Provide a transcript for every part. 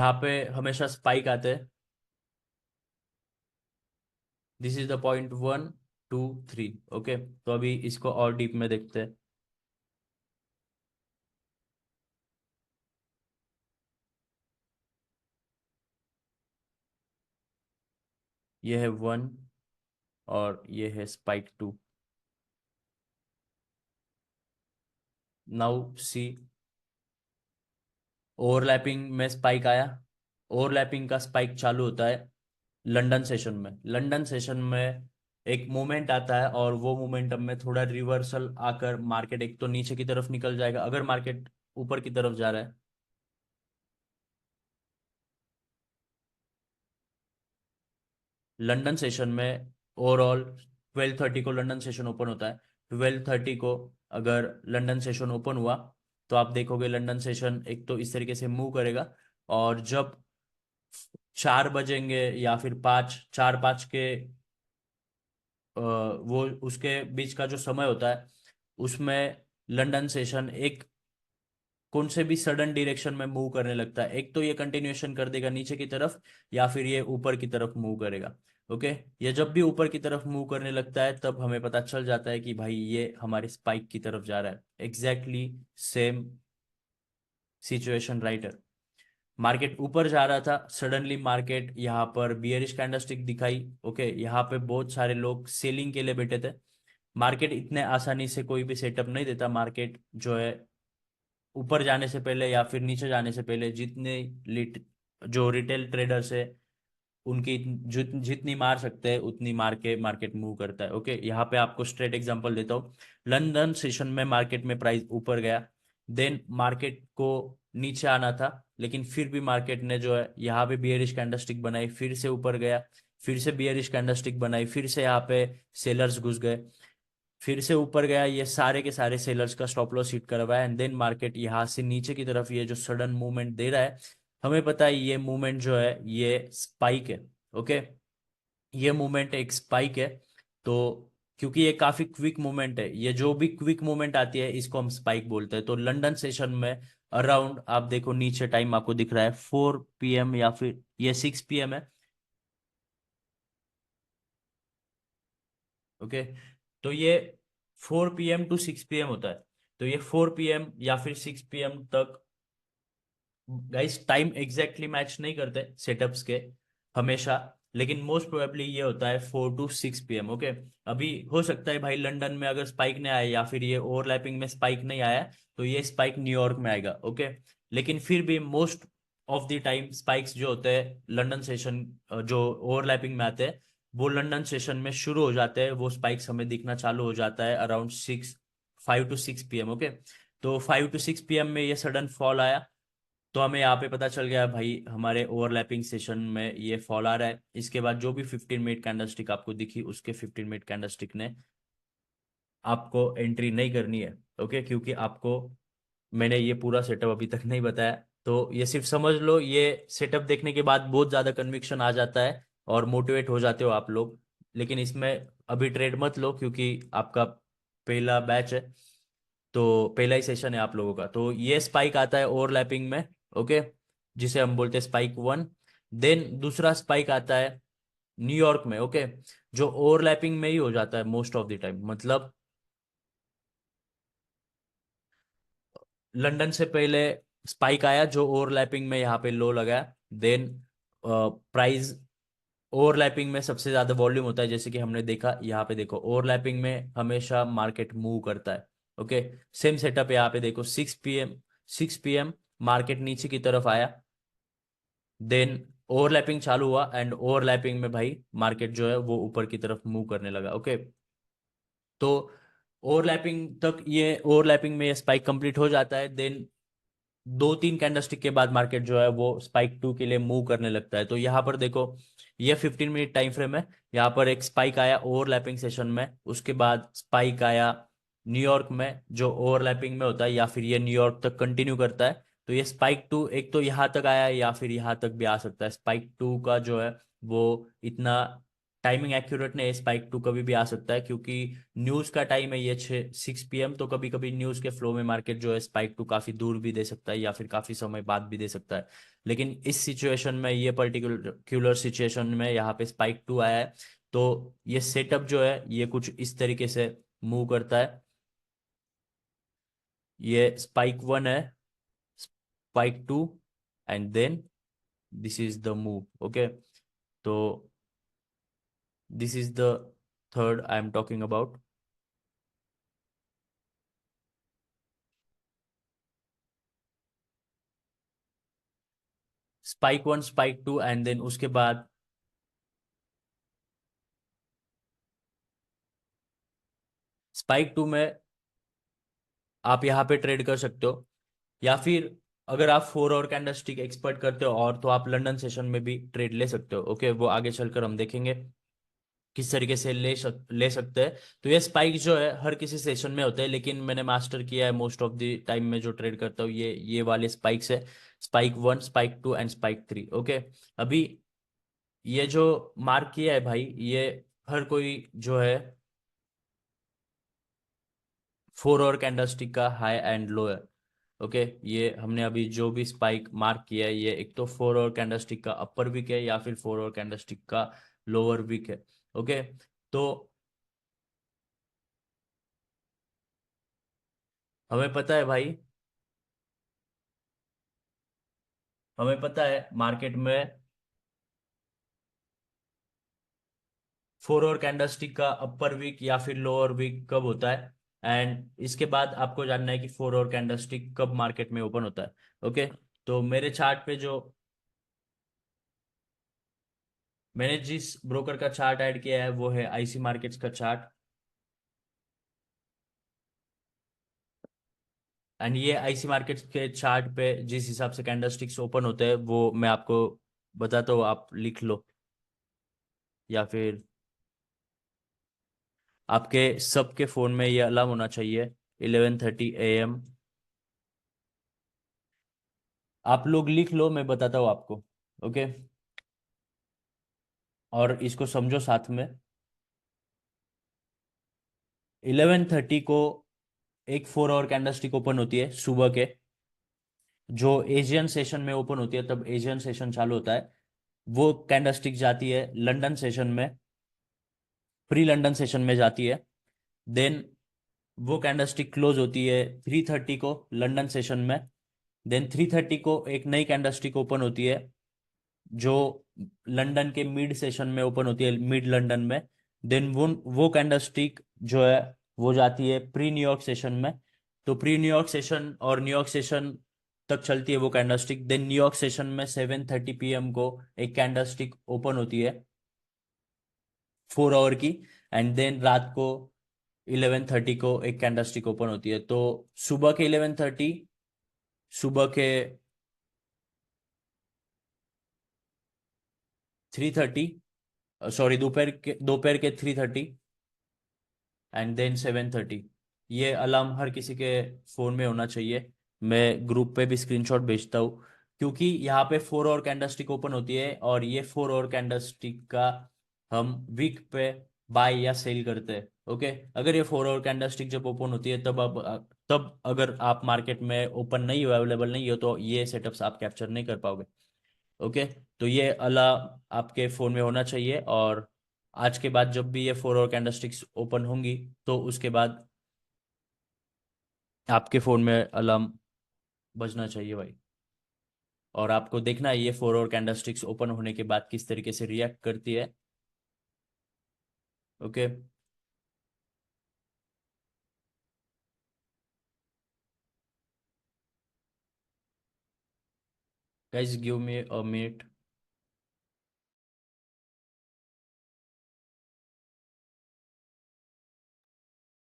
यहाँ पे हमेशा स्पाइक आते हैं। This is the point 1 2 3। Okay, तो अभी इसको और डीप में देखते हैं। ये है 1 और ये है स्पाइक 2। नाउ सी, ओवरलैपिंग में स्पाइक आया। ओवरलैपिंग का स्पाइक चालू होता है लंदन सेशन में। लंदन सेशन में एक मोमेंट आता है और वो मोमेंटम में थोड़ा रिवर्सल आकर मार्केट एक तो नीचे की तरफ निकल जाएगा अगर मार्केट ऊपर की तरफ जा रहा है। लंदन सेशन में ओवरऑल 12:30 को लंदन सेशन ओपन होता है। 12:30 को अगर लंदन सेशन ओपन हुआ तो आप देखोगे लंदन सेशन एक तो इस तरीके से मूव करेगा। और जब 4 बजेंगे या फिर 4-5 के वो उसके बीच का जो समय होता है उसमें लंदन सेशन एक कौन से भी सडन डायरेक्शन में मूव करने लगता है। एक तो ये कंटिन्यूएशन कर देगा नीचे की तरफ या फिर ये ऊपर की तरफ मूव करेगा। ओके, ये जब भी ऊपर की तरफ मूव करने लगता है तब हमें पता चल जाता है कि भाई ये हमारे स्पाइक की तरफ जा रहा है। एग्जैक्टली सेम सिचुएशन राइट है। मार्केट ऊपर जा रहा था, सडनली मार्केट यहाँ पर बियरिश कैंडलस्टिक दिखाई। ओके, यहाँ पे बहुत सारे लोग सेलिंग के लिए बैठे थे। मार्केट इतने आसानी से कोई भी सेटअप नहीं देता। मार्केट जो है ऊपर जाने से पहले या फिर नीचे जाने से पहले जितने लिट जो रिटेल ट्रेडर्स है उनकी जितनी मार सकते हैं उतनी मार के मार्केट मूव करता है। ओके, यहाँ पे आपको स्ट्रेट एग्जांपल देता हूँ। लंदन सेशन में मार्केट में प्राइस ऊपर गया, देन मार्केट को नीचे आना था लेकिन फिर भी मार्केट ने जो है यहाँ पे बियरिश कैंडलस्टिक बनाई, फिर से ऊपर गया, फिर से बियरिश कैंडलस्टिक बनाई, फिर से यहाँ पे सेलर्स घुस गए, फिर से ऊपर गया, ये सारे के सारे सेलर्स का स्टॉप लॉस हिट करवाया एंड देन मार्केट यहाँ से नीचे की तरफ ये जो सडन मूवमेंट दे रहा है, हमें पता है ये मूवमेंट जो है ये स्पाइक है। ओके, ये मूवमेंट एक स्पाइक है। तो क्योंकि ये काफी क्विक मूवमेंट है, ये जो भी क्विक मूवमेंट आती है इसको हम स्पाइक बोलते हैं। तो लंदन सेशन में अराउंड आप देखो नीचे टाइम आपको दिख रहा है 4 PM या फिर ये 6 PM है। ओके, तो ये 4 PM to 6 PM होता है। तो ये 4 PM या फिर 6 PM तक गाइस टाइम एग्जैक्टली मैच नहीं करते सेटअप्स के हमेशा, लेकिन मोस्ट प्रोबेबली ये होता है 4 to 6 PM। ओके, अभी हो सकता है भाई लंदन में अगर स्पाइक नहीं आया या फिर ये ओवरलैपिंग में स्पाइक नहीं आया तो ये स्पाइक न्यूयॉर्क में आएगा। ओके, लेकिन फिर भी most of the time spikes जो होते हैं लंदन सेशन जो ओवरलैपिंग में आते हैं वो लंदन सेशन में शुरू हो जाते हैं। वो स्पाइक्स हमें दिखना चालू हो जाता है अराउंड 5 to 6 PM। ओके, तो 5 to 6 PM में ये सडन फॉल आया तो हमें यहाँ पे पता चल गया भाई हमारे ओवरलैपिंग सेशन में ये फॉल आ रहा है। इसके बाद जो भी 15 मिनट कैंडलस्टिक आपको दिखी उसके 15 मिनट कैंडलस्टिक ने आपको एंट्री नहीं करनी है। ओके, क्योंकि आपको मैंने ये पूरा सेटअप अभी तक नहीं बताया। तो ये सिर्फ समझ लो, ये सेटअप देखने के बाद बहुत ज़्यादा कन्विक्शन आ जाता है और मोटिवेट हो जाते हो आप लोग। लेकिन इसमें अभी ट्रेड मत लो क्योंकि आपका पहला बैच है, तो पहला ही सेशन है आप लोगों का। तो ये स्पाइक आता है ओवरलैपिंग में। ओके, जिसे हम बोलते हैं स्पाइक 1। देन दूसरा स्पाइक आता है न्यूयॉर्क में। ओके, जो ओवरलैपिंग में ही हो जाता है मोस्ट ऑफ द टाइम। मतलब लंदन से पहले स्पाइक आया जो ओवरलैपिंग में यहाँ पे लो लगा। देन प्राइस ओवरलैपिंग में सबसे ज्यादा वॉल्यूम होता है, जैसे कि हमने देखा यहाँ पे देखो ओवरलैपिंग में हमेशा मार्केट मूव करता है। ओके, सेम सेटअप यहाँ पे देखो 6 PM मार्केट नीचे की तरफ आया, देन ओवरलैपिंग चालू हुआ एंड ओवरलैपिंग में भाई मार्केट जो है वो ऊपर की तरफ मूव करने लगा। ओके, तो ओवरलैपिंग तक ये ओवरलैपिंग में ये स्पाइक कंप्लीट हो जाता है। देन 2-3 कैंडलस्टिक के बाद मार्केट जो है वो स्पाइक 2 के लिए मूव करने लगता है। तो यहाँ पर देखो ये 15 मिनट टाइम फ्रेम है। यहाँ पर एक स्पाइक आया ओवरलैपिंग सेशन में, उसके बाद स्पाइक आया न्यूयॉर्क में जो ओवरलैपिंग में होता है या फिर ये न्यूयॉर्क तक कंटिन्यू करता है। तो ये स्पाइक 2 एक तो यहाँ तक आया है या फिर यहाँ तक भी आ सकता है। स्पाइक 2 का जो है वो इतना टाइमिंग एक्यूरेट नहीं है। स्पाइक 2 कभी भी आ सकता है क्योंकि न्यूज का टाइम है ये 6 PM। तो कभी कभी न्यूज के फ्लो में मार्केट जो है स्पाइक 2 काफी दूर भी दे सकता है या फिर काफी समय बाद भी दे सकता है। लेकिन इस सिचुएशन में, ये पर्टिकुलर सिचुएशन में यहाँ पे स्पाइक 2 आया है, तो ये सेटअप जो है ये कुछ इस तरीके से मूव करता है। ये स्पाइक 1 है, spike 2, and then this is the move. Okay, तो this is the third I am talking about. Spike 1, spike 2, and then उसके बाद स्पाइक 2 में आप यहाँ पे ट्रेड कर सकते हो, या फिर अगर आप 4 आवर कैंडलस्टिक एक्सपर्ट करते हो और, तो आप लंदन सेशन में भी ट्रेड ले सकते हो। ओके, वो आगे चलकर हम देखेंगे किस तरीके से ले सकते हैं। तो ये स्पाइक जो है हर किसी सेशन में होते हैं, लेकिन मैंने मास्टर किया है मोस्ट ऑफ द टाइम में जो ट्रेड करता हूँ, ये वाले स्पाइक्स है, spike 1, spike 2 and spike 3। Okay, अभी ये जो मार्क किया है भाई, ये हर कोई जो है 4 आवर कैंडलस्टिक का हाई एंड लो है। ओके, ये हमने अभी जो भी स्पाइक मार्क किया है, ये एक तो 4 आवर कैंडलस्टिक का अपर वीक है, या फिर 4 आवर कैंडलस्टिक का लोअर वीक है। ओके, तो हमें पता है भाई, हमें पता है मार्केट में 4 आवर कैंडलस्टिक का अपर वीक या फिर लोअर वीक कब होता है, एंड इसके बाद आपको जानना है कि 4 आवर कैंडलस्टिक कब मार्केट में ओपन होता है। ओके, तो मेरे चार्ट पे जो मैंने जिस ब्रोकर का चार्ट ऐड किया है वो है आईसी मार्केट्स का चार्ट, एंड ये आईसी मार्केट्स के चार्ट पे जिस हिसाब से कैंडलस्टिक्स ओपन होते हैं वो मैं आपको बताता हूँ, आप लिख लो, या फिर आपके सबके फोन में ये अलार्म होना चाहिए, 11:30 AM। आप लोग लिख लो, मैं बताता हूँ आपको। ओके, और इसको समझो साथ में। 11:30 को एक 4 आवर कैंडलस्टिक ओपन होती है सुबह के, जो एशियन सेशन में ओपन होती है, तब एशियन सेशन चालू होता है। वो कैंडलस्टिक जाती है लंदन सेशन में, प्री लंदन सेशन में जाती है। देन वो कैंडलस्टिक क्लोज होती है 3:30 को लंदन सेशन में। देन 3:30 को एक नई कैंडलस्टिक ओपन होती है, जो लंदन के मिड सेशन में ओपन होती है, मिड लंदन में। देन वो कैंडलस्टिक जो है वो जाती है प्री न्यूयॉर्क सेशन में। तो प्री न्यूयॉर्क सेशन और न्यूयॉर्क सेशन तक चलती है वो कैंडलस्टिक। देन न्यूयॉर्क सेशन में 7:30 PM को एक कैंडलस्टिक ओपन होती है 4 आवर की, एंड देन रात को 11:30 को एक कैंडलस्टिक ओपन होती है। तो सुबह के 11:30, सुबह के 3:30, सॉरी दोपहर के 3:30, एंड देन 7:30। ये अलार्म हर किसी के फोन में होना चाहिए। मैं ग्रुप पे भी स्क्रीनशॉट भेजता हूँ, क्योंकि यहाँ पे 4 आवर कैंडलस्टिक ओपन होती है, और ये 4 आवर कैंडलस्टिक का हम वीक पे बाय या सेल करते हैं। ओके, अगर ये 4 आवर कैंडलस्टिक जब ओपन होती है, तब अगर आप मार्केट में ओपन नहीं हो, अवेलेबल नहीं हो, तो ये सेटअप्स आप कैप्चर नहीं कर पाओगे। ओके, तो ये अलार्म आपके फ़ोन में होना चाहिए, और आज के बाद जब भी ये 4 आवर कैंडलस्टिक्स ओपन होंगी, तो उसके बाद आपके फ़ोन में अलार्म बजना चाहिए भाई। और आपको देखना है ये 4 आवर कैंडलस्टिक्स ओपन होने के बाद किस तरीके से रिएक्ट करती है। Okay guys, give me a minute.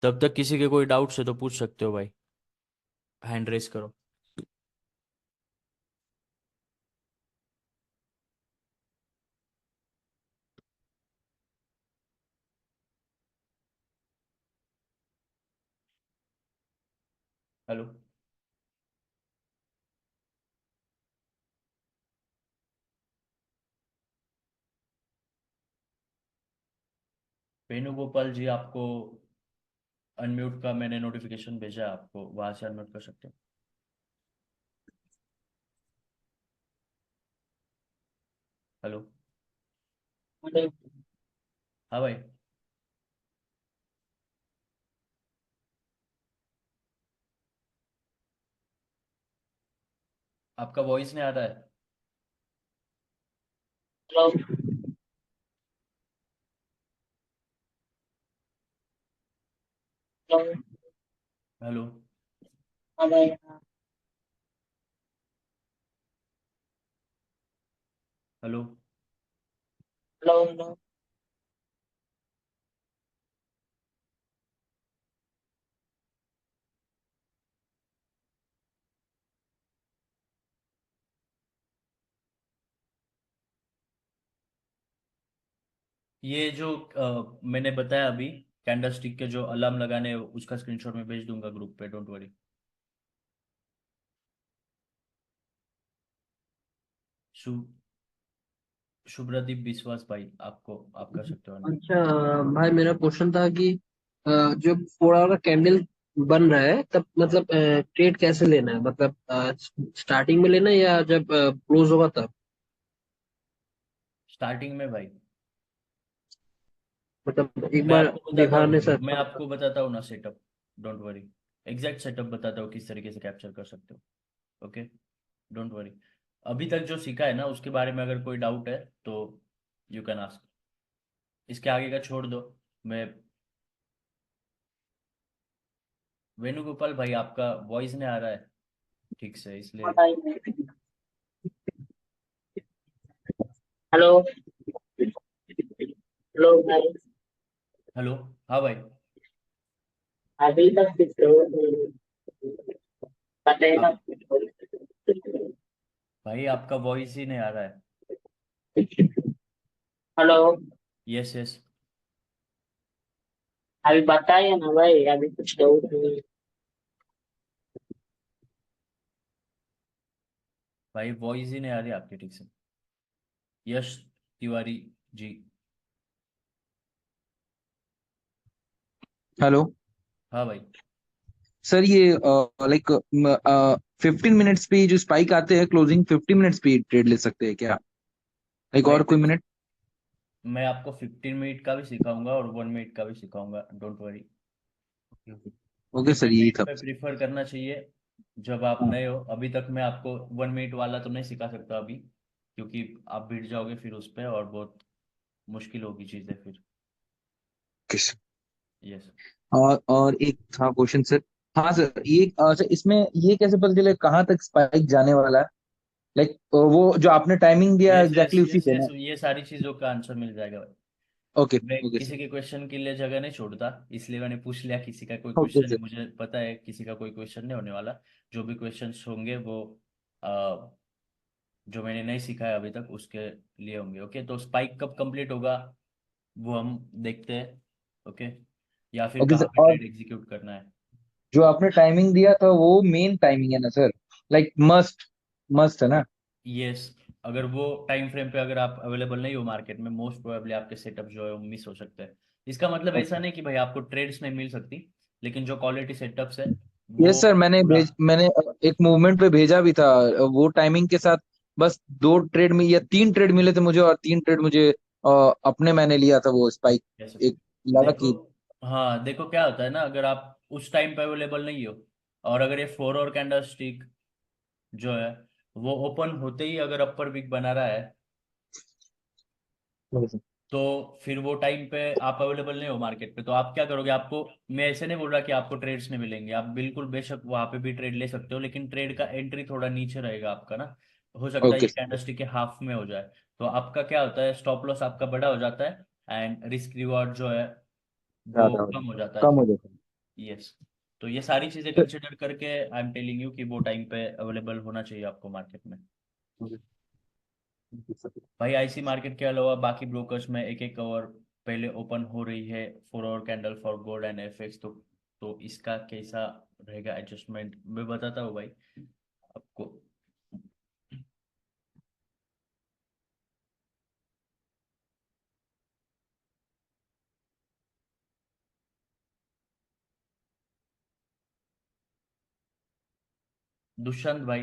तब तक किसी के कोई डाउट्स है तो पूछ सकते हो भाई, हैंड रेस करो। हेलो, वेणुगोपाल जी, आपको अनम्यूट का मैंने नोटिफिकेशन भेजा है, आपको वहां से अनम्यूट कर सकते हो। हेलो। हेलो। हाँ भाई। आपका वॉइस नहीं आ रहा है। हेलो। हेलो। हाँ भाई, हाँ। हेलो। Hello hello. ये जो मैंने बताया अभी, कैंडल स्टिक के जो अलार्म लगाने हैं, उसका स्क्रीनशॉट मैं भेज दूंगा ग्रुप पे, डोंट वरी। शुभ शुभ्रदीप विश्वास भाई, आपको आप कर सकते हो अनम्यूट। अच्छा, भाई मेरा क्वेश्चन था कि जब 4 आवर का कैंडल बन रहा है तब मतलब ट्रेड कैसे लेना है, मतलब स्टार्टिंग में लेना है या जब क्लोज होगा तब? स्टार्टिंग में भाई। मतलब एक बार दिखाने से मैं अच्छा होता। आपको बताता हूँ ना setup, don't worry. Exact setup बताता हूँ किस तरीके से कैप्चर कर सकते हो। Okay, don't worry. अभी तक जो सीखा है ना उसके बारे में अगर कोई डाउट है तो यू कैन आस्क। इसके आगे का छोड़ दो। मैं वेणुगोपाल भाई, आपका वॉइस नहीं आ रहा है ठीक से, इसलिए। हेलो हेलो भाई। हेलो। हाँ भाई। अभी तक बताइएगा। आप भाई, आपका वॉइस ही नहीं आ रहा है। हेलो। Yes yes. अभी बताइए ना भाई, अभी कुछ डाउट नहीं। भाई वॉइस ही नहीं आ रही आपकी ठीक से। यश तिवारी जी। हेलो हाँ भाई। सर, ये लाइक 15 मिनट्स पे जो स्पाइक आते हैं, क्लोजिंग 50 मिनट्स पे ट्रेड ले सकते हैं क्या? लाइक भाई और कोई मिनट? मैं आपको 15 मिनट का भी सिखाऊंगा और 1 मिनट का भी सिखाऊंगा, डोंट वरी। ओके सर, लेकिन यही एक था पे बस। प्रीफर करना चाहिए जब आप हाँ, नए हो। अभी तक मैं आपको 1 मिनट वाला तो नहीं सिखा सकता अभी, क्योंकि आप भिड़ जाओगे फिर उस पर और बहुत मुश्किल होगी चीज़ें फिर। Okay sir. यस। और एक था क्वेश्चन सर। हाँ सर, ये सर, इसमें ये कैसे पता चले कहाँ तक स्पाइक जाने वाला है? लाइक वो जो आपने टाइमिंग दिया यस यस एग्जैक्टली उसी यस पे यस, ना? ये सारी चीज़ों का आंसर मिल जाएगा भाई। ओके। मैं ओके सर। किसी के क्वेश्चन के लिए जगह नहीं छोड़ता, इसलिए मैंने पूछ लिया किसी का कोई ओके क्वेश्चन है। सर। मुझे पता है किसी का कोई क्वेश्चन नहीं होने वाला। जो भी क्वेश्चंस होंगे वो जो मैंने नहीं सीखा है अभी तक उसके लिए होंगे। ओके, तो स्पाइक कब कंप्लीट होगा वो हम देखते हैं। ओके, या फिर ओके कहाँ सर, पे और ट्रेड एग्जीक्यूट करना है। जो आपने टाइमिंग दिया था वो मेन टाइमिंग है ना सर? लाइक मस्ट मस्ट है ना? यस। अगर वो टाइम फ्रेम पे अगर आप अवेलेबल नहीं हो मार्केट में, मोस्ट प्रोबेबली आपके सेटअप जो है वो मिस हो सकते हैं। इसका मतलब ऐसा नहीं कि भाई आपको ट्रेड्स नहीं मिल सकती, लेकिन जो क्वालिटी सेटअप्स है वो यस सर, पूरा। मैंने एक मूवमेंट पे भेजा भी था। वो टाइमिंग के साथ बस 2 ट्रेड में या 3 ट्रेड मिले थे मुझे, और 3 ट्रेड मुझे अपने मैंने लिया था वो स्पाइक। कैसे? एक लगा देखो, कि हाँ देखो क्या होता है ना, अगर आप उस टाइम पे अवेलेबल नहीं हो और अगर ये 4 और कैंडल स्टिक जो है वो ओपन होते ही अगर अपर वीक बना रहा है, तो फिर वो टाइम पे आप अवेलेबल नहीं हो मार्केट पे, तो आप क्या करोगे? आपको, मैं ऐसे नहीं बोल रहा कि आपको ट्रेड्स नहीं मिलेंगे, आप बिल्कुल बेशक वहां पे भी ट्रेड ले सकते हो, लेकिन ट्रेड का एंट्री थोड़ा नीचे रहेगा आपका ना। हो सकता है ओके ये सर। कैंडलस्टिक के हाफ में हो जाए, तो आपका क्या होता है, स्टॉप लॉस आपका बड़ा हो जाता है एंड रिस्क रिवॉर्ड जो है वो ज्यादा हो कम हो जाता, जाता है कम हो फिर। जाता यस। तो ये सारी चीजें है। कंसिडर करके आई एम टेलिंग यू कि वो टाइम पे अवेलेबल होना चाहिए आपको मार्केट में। भाई आईसी मार्केट के अलावा बाकी ब्रोकर्स में एक एक और पहले ओपन हो रही है, 4 our candle for gold and FX. तो इसका कैसा रहेगा एडजस्टमेंट मैं बताता हूँ भाई आपको। दुष्यंत भाई,